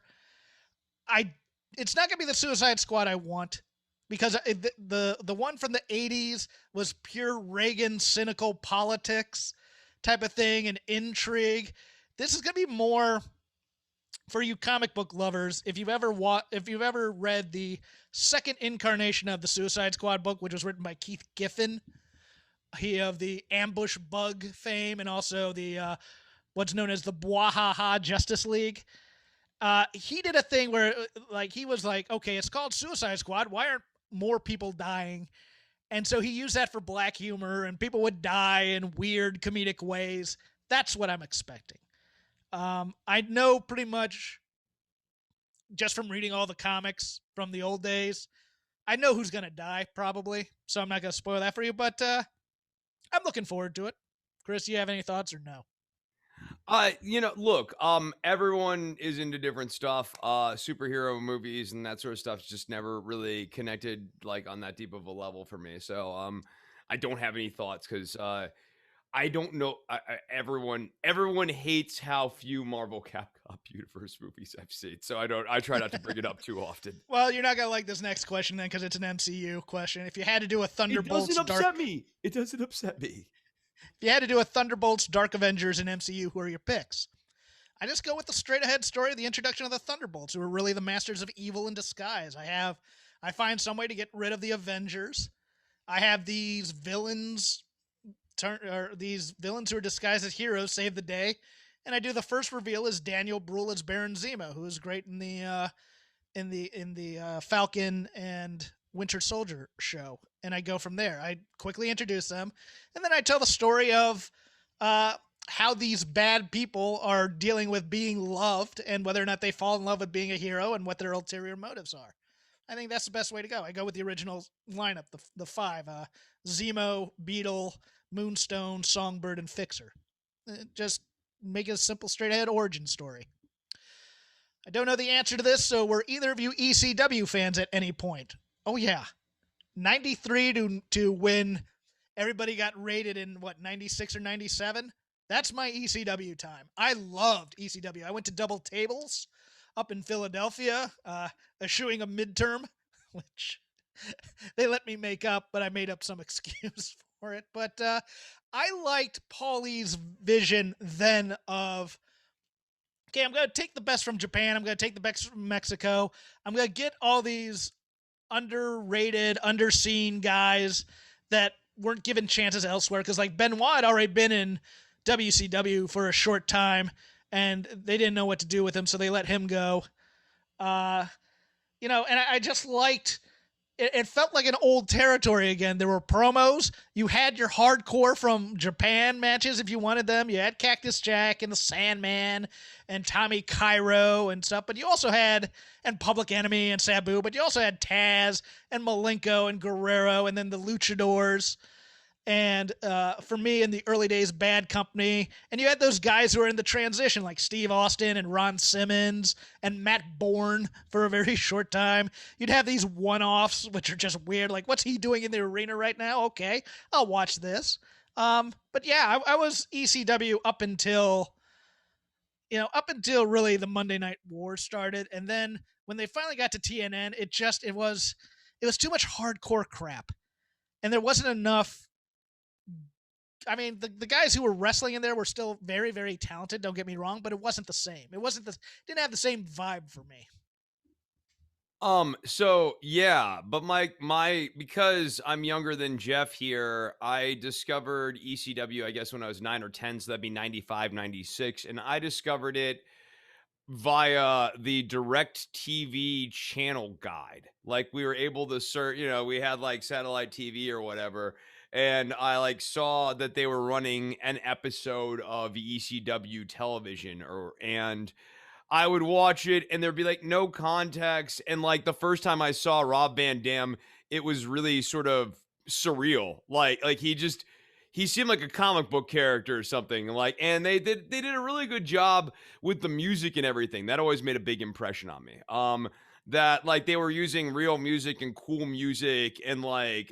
It's not going to be the Suicide Squad I want because the one from the 80s was pure Reagan cynical politics type of thing and intrigue. This is going to be more for you comic book lovers. If you've ever read the second incarnation of the Suicide Squad book, which was written by Keith Giffen, he of the Ambush Bug fame and also the what's known as the Bwahaha Justice League. He did a thing where like he was like, okay, it's called Suicide Squad. Why aren't more people dying? And so he used that for black humor, and people would die in weird comedic ways. That's what I'm expecting. I know pretty much just from reading all the comics from the old days, I know who's going to die probably. So I'm not going to spoil that for you, but I'm looking forward to it. Chris, you have any thoughts or no? Look, everyone is into different stuff. Superhero movies and that sort of stuff's just never really connected like on that deep of a level for me. So, I don't have any thoughts because I don't know. Everyone hates how few Marvel Capcom Universe movies I've seen. So I try not to bring it up too often. Well, you're not gonna like this next question then because it's an MCU question. If you had to do a Thunderbolts, it doesn't upset me. It doesn't upset me. If you had to do a Thunderbolts Dark Avengers in MCU, who are your picks? I just go with the straight ahead story of the introduction of the Thunderbolts, who are really the masters of evil in disguise. I find some way to get rid of the Avengers. I have these villains who are disguised as heroes save the day, and I do the first reveal as Daniel Bruhl as Baron Zemo, who is great in the Falcon and Winter Soldier show. And I go from there. I quickly introduce them, and then I tell the story of how these bad people are dealing with being loved and whether or not they fall in love with being a hero and what their ulterior motives are. I think that's the best way to go. I go with the original lineup, the five, Zemo, Beetle, Moonstone, Songbird, and Fixer. Just make it a simple, straight-ahead origin story. I don't know the answer to this, so were either of you ECW fans at any point? Oh, yeah. 93 to win. Everybody got rated in, 96 or 97? That's my ECW time. I loved ECW. I went to Double Tables up in Philadelphia, eschewing a midterm, which they let me make up, but I made up some excuse for it. But I liked Paulie's vision then of, okay, I'm going to take the best from Japan. I'm going to take the best from Mexico. I'm going to get all these underrated, underseen guys that weren't given chances elsewhere. Because like Benoit had already been in WCW for a short time, and they didn't know what to do with him, so they let him go. And I just liked it felt like an old territory again. There were promos. You had your hardcore from Japan matches if you wanted them. You had Cactus Jack and the Sandman and Tommy Cairo and stuff. But you also had, and Public Enemy and Sabu, but you also had Taz and Malenko and Guerrero and then the Luchadors. And for me, in the early days, Bad Company. And you had those guys who were in the transition, like Steve Austin and Ron Simmons and Matt Bourne for a very short time. You'd have these one-offs, which are just weird. Like, what's he doing in the arena right now? Okay, I'll watch this. But yeah, I was ECW up until really the Monday Night War started. And then when they finally got to TNN, it was too much hardcore crap. And there wasn't enough. I mean, the guys who were wrestling in there were still very, very talented. Don't get me wrong, but it wasn't the same. Didn't have the same vibe for me. So yeah, but my because I'm younger than Jeff here, I discovered ECW, I guess, when I was 9 or 10, so that'd be 95, 96, and I discovered it via the direct TV channel guide. Like we were able to search, we had like satellite TV or whatever, and I like saw that they were running an episode of ECW television and I would watch it and there'd be like no context. And like the first time I saw Rob Van Dam, it was really sort of surreal. Like he seemed like a comic book character or something. Like, and they did a really good job with the music and everything. That always made a big impression on me. That like they were using real music and cool music and like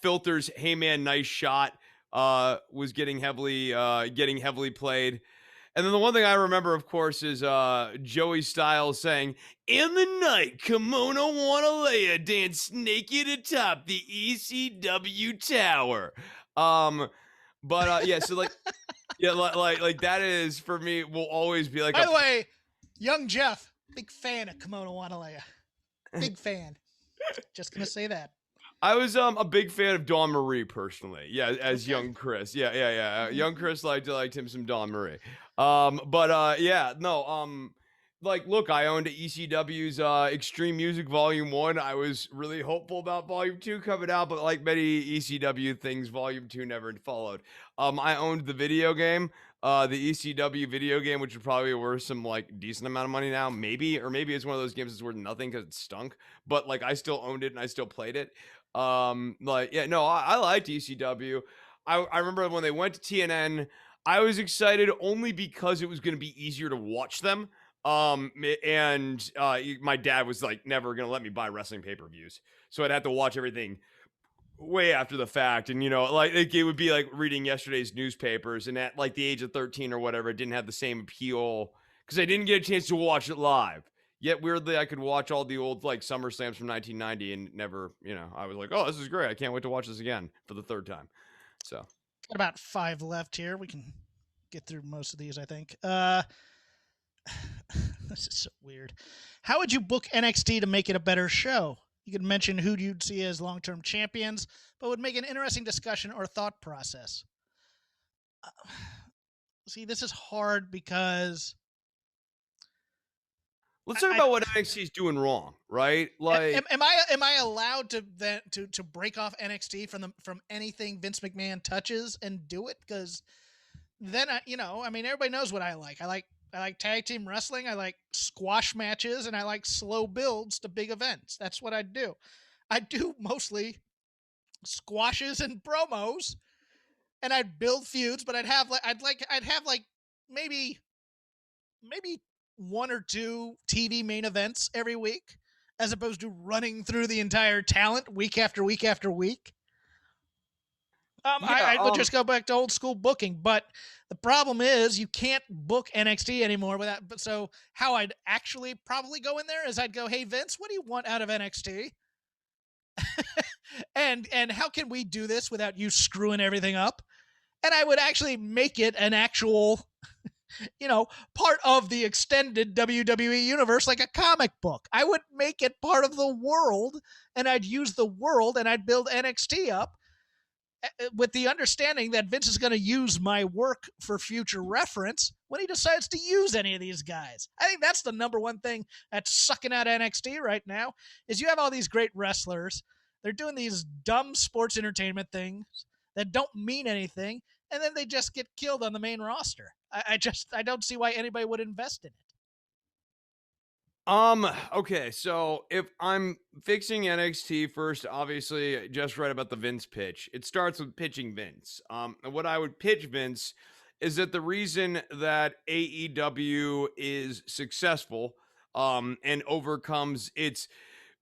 Filter's "Hey Man, Nice Shot" was getting heavily played. And then the one thing I remember, of course, is Joey Styles saying, "In the night, Kimono Wanalea dance naked atop the ECW tower." So like, yeah, like that is for me will always be like. By the way, young Jeff, big fan of Kimono Wanalea, big fan. Just gonna say that. I was a big fan of Dawn Marie personally. Yeah, as young Chris. Yeah. Young Chris liked him some Dawn Marie. Like, look, I owned ECW's Extreme Music Volume 1. I was really hopeful about Volume 2 coming out, but like many ECW things, Volume 2 never followed. I owned the video game, the ECW video game, which would probably be worth some like decent amount of money now, maybe, or maybe it's one of those games that's worth nothing because it stunk, but like I still owned it and I still played it. I liked ECW. I remember when they went to TNN, I was excited only because it was going to be easier to watch them. My dad was like never going to let me buy wrestling pay-per-views. So I'd have to watch everything way after the fact. And, like it would be like reading yesterday's newspapers. And at like the age of 13 or whatever, it didn't have the same appeal because I didn't get a chance to watch it live. Yet weirdly, I could watch all the old like SummerSlams from 1990 and never, I was like, oh, this is great. I can't wait to watch this again for the third time. So got about 5 left here. We can get through most of these, I think. This is so weird. How would you book NXT to make it a better show? You could mention who you'd see as long-term champions, but would make an interesting discussion or thought process. See, this is hard because let's talk about what NXT is doing wrong, right? Like, am I allowed to break off NXT from anything Vince McMahon touches and do it? Because then everybody knows what I like. I like tag team wrestling. I like squash matches, and I like slow builds to big events. That's what I do. I do mostly squashes and promos, and I'd build feuds, but I'd have maybe 1 or 2 TV main events every week, as opposed to running through the entire talent week after week after week. I would just go back to old school booking, but the problem is you can't book NXT anymore without. But so how I'd actually probably go in there is I'd go, "Hey Vince, what do you want out of NXT? and how can we do this without you screwing everything up?" And I would actually make it an actual, part of the extended WWE universe, like a comic book. I would make it part of the world, and I'd use the world, and I'd build NXT up. with the understanding that Vince is going to use my work for future reference when he decides to use any of these guys. I think that's the number one thing that's sucking out NXT right now is you have all these great wrestlers. They're doing these dumb sports entertainment things that don't mean anything, and then they just get killed on the main roster. I don't see why anybody would invest in it. Okay, so if I'm fixing NXT first, obviously just right about the Vince pitch. It starts with pitching Vince. And what I would pitch Vince is that the reason that AEW is successful and overcomes its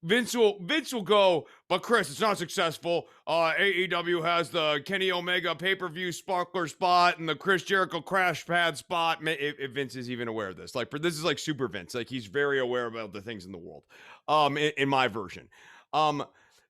Vince will go, but Chris, it's not successful. AEW has the Kenny Omega pay-per-view sparkler spot and the Chris Jericho crash pad spot. If Vince is even aware of this, like, this is like super Vince. Like, he's very aware about the things in the world. In my version,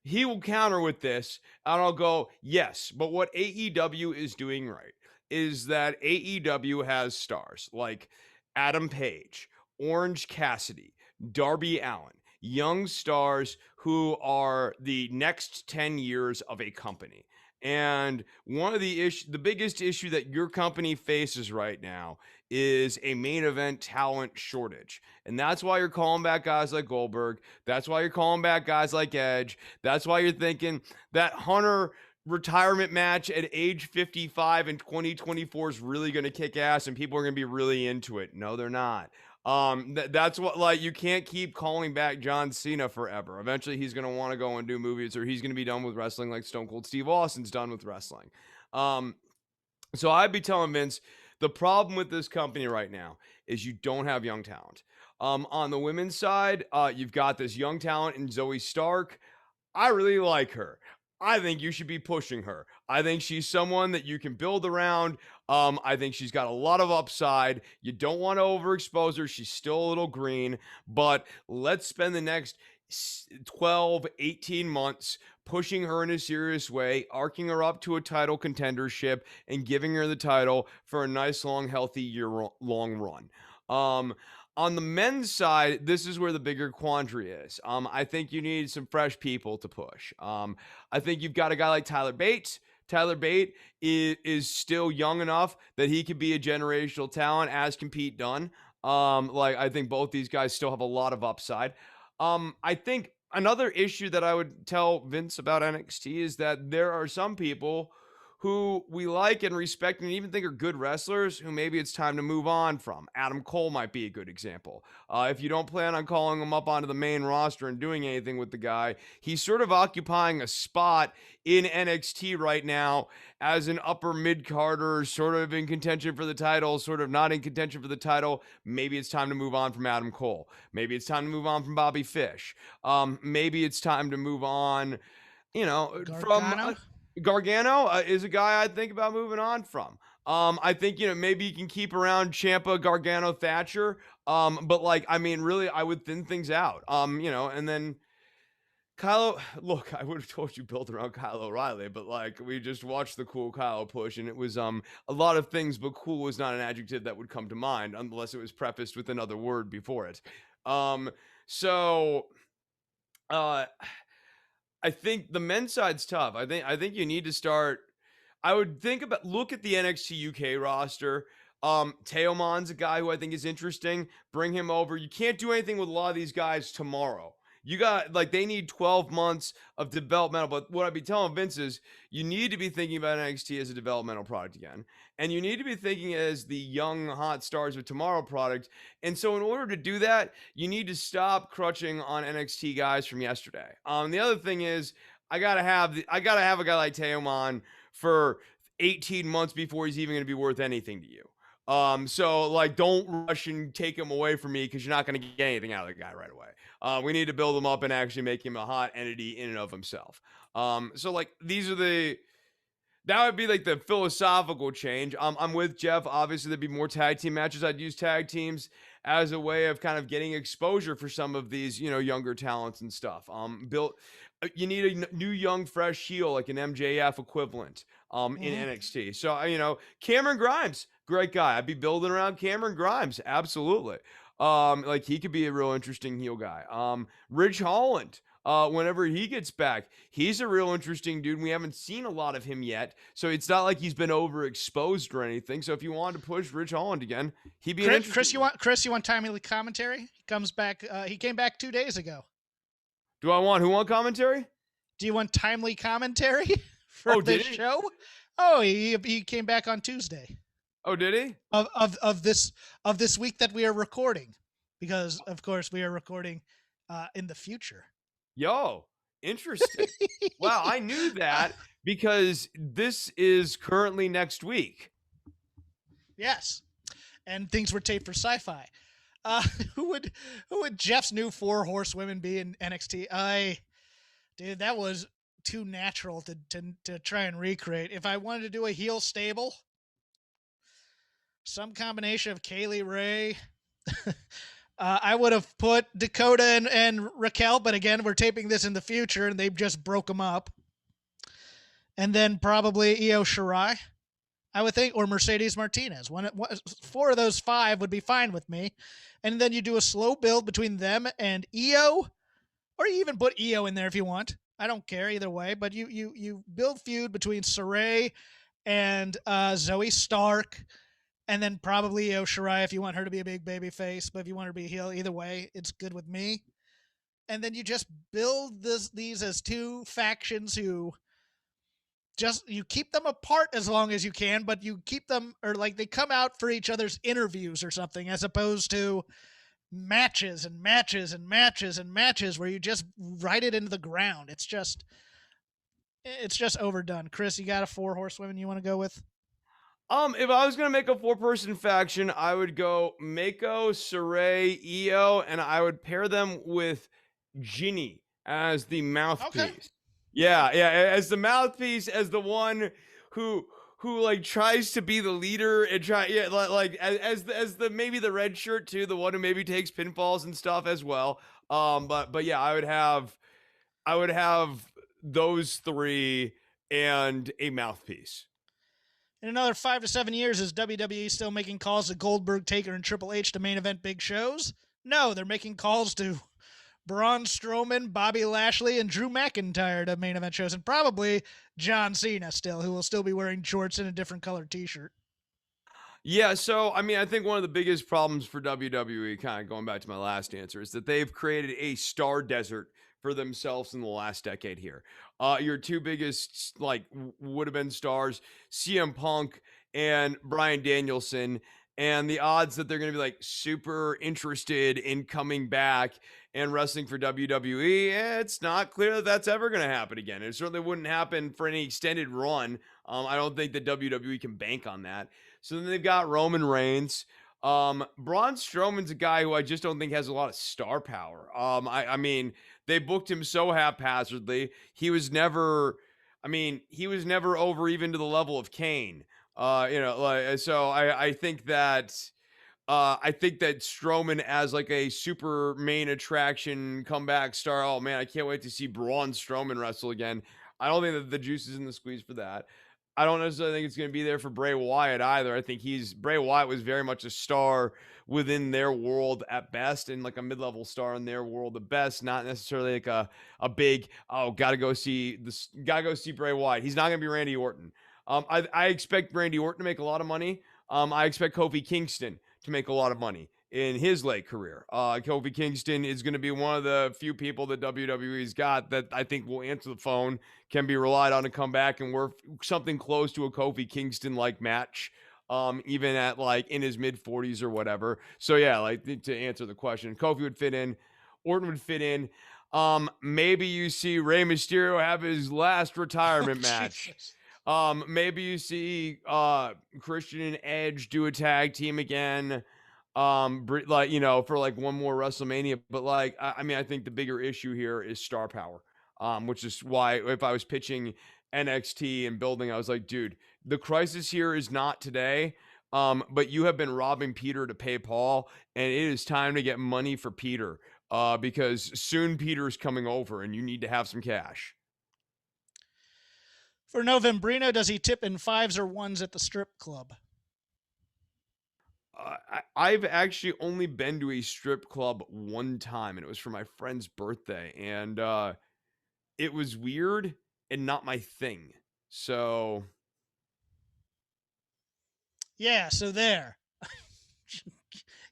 he will counter with this, and I'll go, yes, but what AEW is doing right is that AEW has stars like Adam Page, Orange Cassidy, Darby Allin, young stars who are the next 10 years of a company. And one of the biggest issue that your company faces right now is a main event talent shortage. And that's why you're calling back guys like Goldberg. That's why you're calling back guys like Edge. That's why you're thinking that Hunter retirement match at age 55 in 2024 is really going to kick ass and people are going to be really into it. No, they're not. That's what, like, you can't keep calling back John Cena forever. Eventually he's going to want to go and do movies, or he's going to be done with wrestling like Stone Cold Steve Austin's done with wrestling. So I'd be telling Vince, the problem with this company right now is you don't have young talent. On the women's side, you've got this young talent in Zoe Stark. I really like her. I think you should be pushing her. I think she's someone that you can build around. I think she's got a lot of upside. You don't want to overexpose her. She's still a little green, but let's spend the next 12, 18 months pushing her in a serious way, arcing her up to a title contendership and giving her the title for a nice, long, healthy year-long run. On the men's side, this is where the bigger quandary is. I think you need some fresh people to push. I think you've got a guy like Tyler Bate. Tyler Bate is still young enough that he could be a generational talent, as can Pete Dunne. I think both these guys still have a lot of upside. I think another issue that I would tell Vince about NXT is that there are some people who we like and respect and even think are good wrestlers who maybe it's time to move on from. Adam Cole might be a good example. If you don't plan on calling him up onto the main roster and doing anything with the guy, he's sort of occupying a spot in NXT right now as an upper mid-carder, sort of in contention for the title, sort of not in contention for the title. Maybe it's time to move on from Adam Cole. Maybe it's time to move on from Bobby Fish. Maybe it's time to move on, Gargano? from... Gargano is a guy I'd think about moving on from. I think, maybe you can keep around Ciampa, Gargano, Thatcher. But really, I would thin things out. And then Kyle, look, I would have told you build around Kyle O'Reilly, but we just watched the cool Kyle push, and it was a lot of things, but cool was not an adjective that would come to mind unless it was prefaced with another word before it. So I think the men's side's tough. I think you need to start. I would look at the NXT UK roster. Teoman's a guy who I think is interesting. Bring him over. You can't do anything with a lot of these guys tomorrow. You got, they need 12 months of developmental. But what I'd be telling Vince is you need to be thinking about NXT as a developmental product again. And you need to be thinking as the young, hot stars of tomorrow product. And so in order to do that, you need to stop crutching on NXT guys from yesterday. The other thing is I gotta have a guy like Teoman for 18 months before he's even going to be worth anything to you. So don't rush and take him away from me because you're not going to get anything out of the guy right away. We need to build him up and actually make him a hot entity in and of himself. That would be the philosophical change. I'm with Jeff. Obviously, there'd be more tag team matches. I'd use tag teams as a way of kind of getting exposure for some of these, younger talents and stuff. You need a new, young, fresh heel, like an MJF equivalent, in NXT. So, Cameron Grimes, great guy. I'd be building around Cameron Grimes. Absolutely. He could be a real interesting heel guy. Ridge Holland. whenever he gets back. He's a real interesting dude. We haven't seen a lot of him yet, so it's not like he's been overexposed or anything. So if you wanted to push Rich Holland again, he'd be an interesting. Chris, you want timely commentary? He comes back. He came back 2 days ago. Do I want who on commentary? Do you want timely commentary for this show? Oh, he came back on Tuesday. Oh, did he? Of this week that we are recording, because of course we are recording in the future. Yo, interesting. Wow, I knew that because this is currently next week. Yes, and things were taped for Sci-Fi. Who would Jeff's new 4 horsewomen be in NXT? Dude, that was too natural to try and recreate. If I wanted to do a heel stable, some combination of Kaylee Ray. I would have put Dakota and Raquel, but again, we're taping this in the future, and they just broke them up. And then probably Io Shirai, I would think, or Mercedes Martinez. 4 of those 5 would be fine with me. And then you do a slow build between them and Io, or you even put Io in there if you want. I don't care either way, but you build feud between Saray and Zoe Stark. And then probably Io Shirai if you want her to be a big baby face. But if you want her to be a heel, either way, it's good with me. And then you just build these as 2 factions who you keep them apart as long as you can, but you keep them, or like they come out for each other's interviews or something, as opposed to matches and matches and matches and matches where you just write it into the ground. It's just overdone. Chris, you got a 4 horsewomen you want to go with? If I was gonna make a 4-person faction, I would go Mako, Saray, Io, and I would pair them with Ginny as the mouthpiece. Okay. Yeah, as the mouthpiece, as the one who like tries to be the leader and as the maybe the red shirt too, the one who maybe takes pinfalls and stuff as well. But yeah, I would have those 3 and a mouthpiece. In another 5 to 7 years, is WWE still making calls to Goldberg, Taker, and Triple H to main event big shows? No, they're making calls to Braun Strowman, Bobby Lashley, and Drew McIntyre to main event shows, and probably John Cena still, who will still be wearing shorts and a different colored t-shirt. Yeah, so I mean, I think one of the biggest problems for WWE, kind of going back to my last answer, is that they've created a star desert for themselves in the last decade here. Your 2 biggest would have been stars, CM Punk and Bryan Danielson, and the odds that they're going to be like super interested in coming back and wrestling for WWE, it's not clear that that's ever going to happen again. It certainly wouldn't happen for any extended run. I don't think that WWE can bank on that. So then they've got Roman Reigns. Braun Strowman's a guy who I just don't think has a lot of star power. I mean, they booked him so haphazardly. He was never over even to the level of Kane. So I think that Strowman as like a super main attraction comeback star. Oh man, I can't wait to see Braun Strowman wrestle again. I don't think that the juice is in the squeeze for that. I don't necessarily think it's going to be there for Bray Wyatt either. I think Bray Wyatt was very much a star within their world at best, and like a mid-level star in their world at best, not necessarily like a big, gotta go see Bray Wyatt. He's not going to be Randy Orton. I expect Randy Orton to make a lot of money. I expect Kofi Kingston to make a lot of money in his late career. Kofi Kingston is going to be one of the few people that WWE's got that I think will answer the phone, can be relied on to come back and work something close to a Kofi Kingston-like match, even at like in his mid-40s or whatever. So yeah, like to answer the question, Kofi would fit in, Orton would fit in. Maybe you see Rey Mysterio have his last retirement match. Jesus. Maybe you see Christian and Edge do a tag team again. For like one more WrestleMania. But like, I mean, I think the bigger issue here is star power. Which is why if I was pitching NXT and building, I was like, dude, the crisis here is not today. But you have been robbing Peter to pay Paul, and it is time to get money for Peter. Because soon Peter's coming over, and you need to have some cash. For Novembrino, does he tip in 5s or 1s at the strip club? I've actually only been to a strip club one time, and it was for my friend's birthday, and it was weird and not my thing. So Yeah, so there.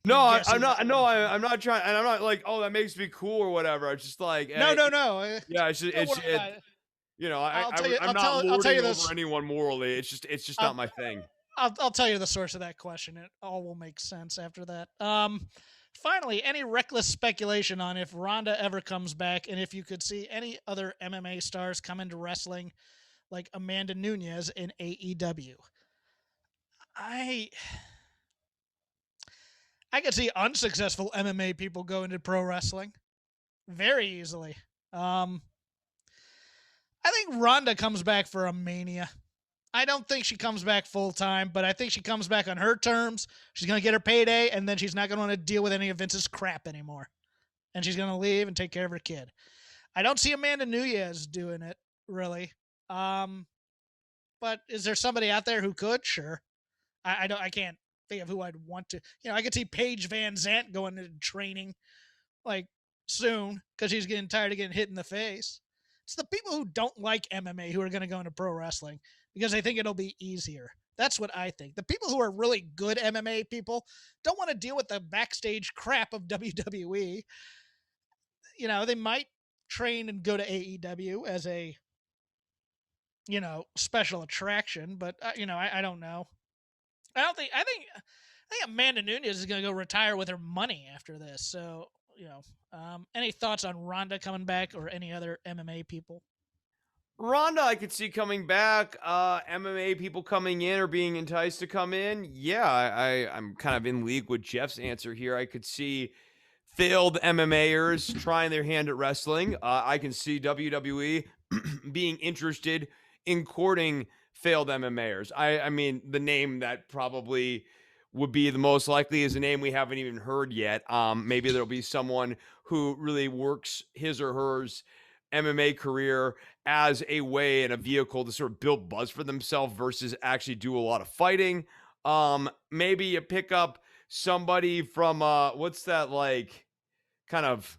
no, You guess I'm who's not. doing No, it for me. I'm not trying, and I'm not like, oh, that makes me cool or whatever. It's just like, No, no, no. yeah, Don't worry about it. you know, I'll tell you. I'm not I'll tell you lording over this. anyone morally. It's just not my thing. I'll tell you the source of that question. It all will make sense after that. Finally, any reckless speculation on if Ronda ever comes back, and if you could see any other MMA stars come into wrestling, like Amanda Nunes in AEW? I I could see unsuccessful MMA people go into pro wrestling very easily. Um, I think Ronda comes back for a Mania. I don't think she comes back full time, but I think she comes back on her terms. She's going to get her payday, and then she's not going to want to deal with any of Vince's crap anymore. And she's going to leave and take care of her kid. I don't see Amanda Nunes doing it, really. But is there somebody out there who could? Sure. I can't think of who I'd want to. You know, I could see Paige Van Zant going into training like soon because she's getting tired of getting hit in the face. It's the people who don't like MMA who are going to go into pro wrestling because they think it'll be easier. That's what I think. The people who are really good MMA people don't want to deal with the backstage crap of WWE. You know, they might train and go to AEW as a, you know, special attraction, but I don't know. I think Amanda Nunes is going to go retire with her money after this. So, any thoughts on Ronda coming back or any other MMA people? Ronda, I could see coming back. MMA people coming in or being enticed to come in. Yeah, I'm kind of in league with Jeff's answer here. I could see failed MMAers trying their hand at wrestling. I can see WWE being interested in courting failed MMAers. I mean, the name that probably would be the most likely is a name we haven't even heard yet. Maybe there'll be someone who really works his or hers MMA career as a way and a vehicle to sort of build buzz for themselves versus actually do a lot of fighting. Maybe you pick up somebody from what's that like kind of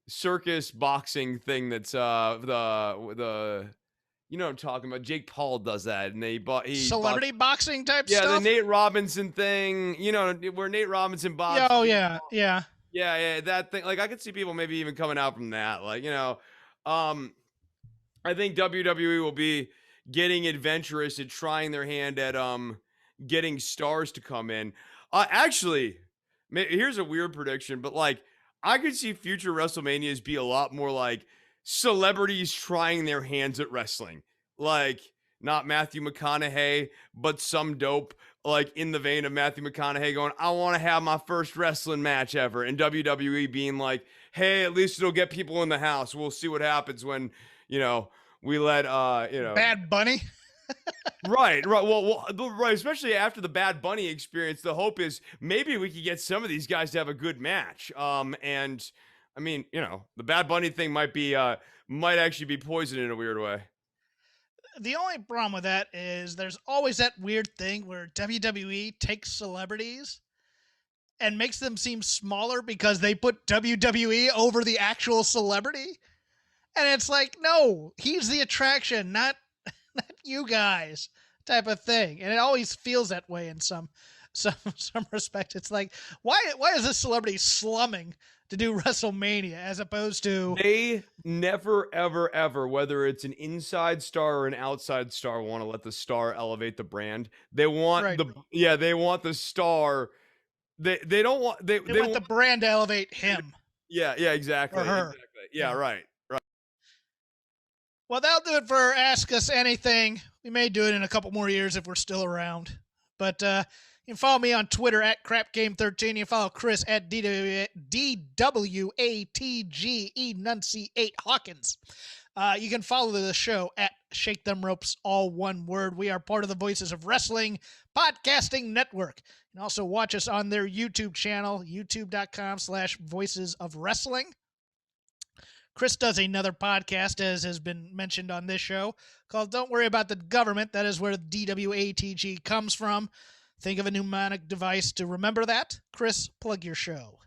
circus boxing thing that's the you know what I'm talking about. Jake Paul does that, and Celebrity boxing type yeah, the stuff? Nate Robinson thing, you know, where Nate Robinson Yeah, boxes. oh, yeah, yeah. Yeah, that thing. Like I could see people maybe even coming out from that. Like, um, I think WWE will be getting adventurous and trying their hand at getting stars to come in. Actually, here's a weird prediction, but like I could see future WrestleManias be a lot more like celebrities trying their hands at wrestling. Like not Matthew McConaughey, but some dope like in the vein of Matthew McConaughey going, I want to have my first wrestling match ever. And WWE being like, hey, at least it'll get people in the house. We'll see what happens when, we let, Bad Bunny? right. Right. Especially after the Bad Bunny experience, the hope is maybe we could get some of these guys to have a good match. And I mean, the Bad Bunny thing might actually be poison in a weird way. The only problem with that is there's always that weird thing where WWE takes celebrities and makes them seem smaller because they put WWE over the actual celebrity. And it's like, no, he's the attraction, not you guys, type of thing. And it always feels that way in some respect. It's like, why is this celebrity slumming to do WrestleMania as opposed to they never ever whether it's an inside star or an outside star want to let the star elevate the brand. They want right. they want the star. They don't want they want the brand to elevate him. Yeah, exactly. Or her. Exactly. Yeah, right. Well, that'll do it for Ask Us Anything. We may do it in a couple more years if we're still around. But you can follow me on Twitter at CrapGame13. You can follow Chris at DWATG Enunciate Hawkins. You can follow the show at Shake Them Ropes, all one word. We are part of the Voices of Wrestling Podcasting Network. You can also watch us on their YouTube channel, youtube.com/Voices of Wrestling. Chris does another podcast, as has been mentioned on this show, called Don't Worry About the Government. That is where DWATG comes from. think of a mnemonic device to remember that. Chris, plug your show.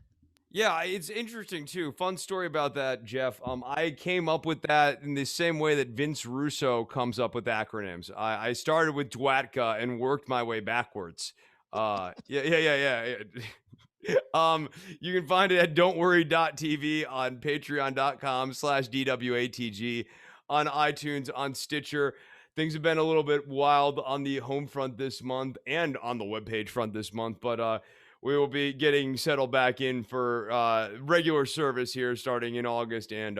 Yeah, it's interesting too. Fun story about that, Jeff. I came up with that in the same way that Vince Russo comes up with acronyms. I started with DWATCA and worked my way backwards. Yeah. You can find it at don'tworry.tv, on patreon.com/DWATG, on iTunes, on Stitcher. Things have been a little bit wild on the home front this month and on the webpage front this month, but we will be getting settled back in for regular service here starting in August and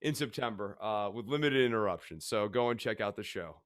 in September with limited interruptions. So go and check out the show.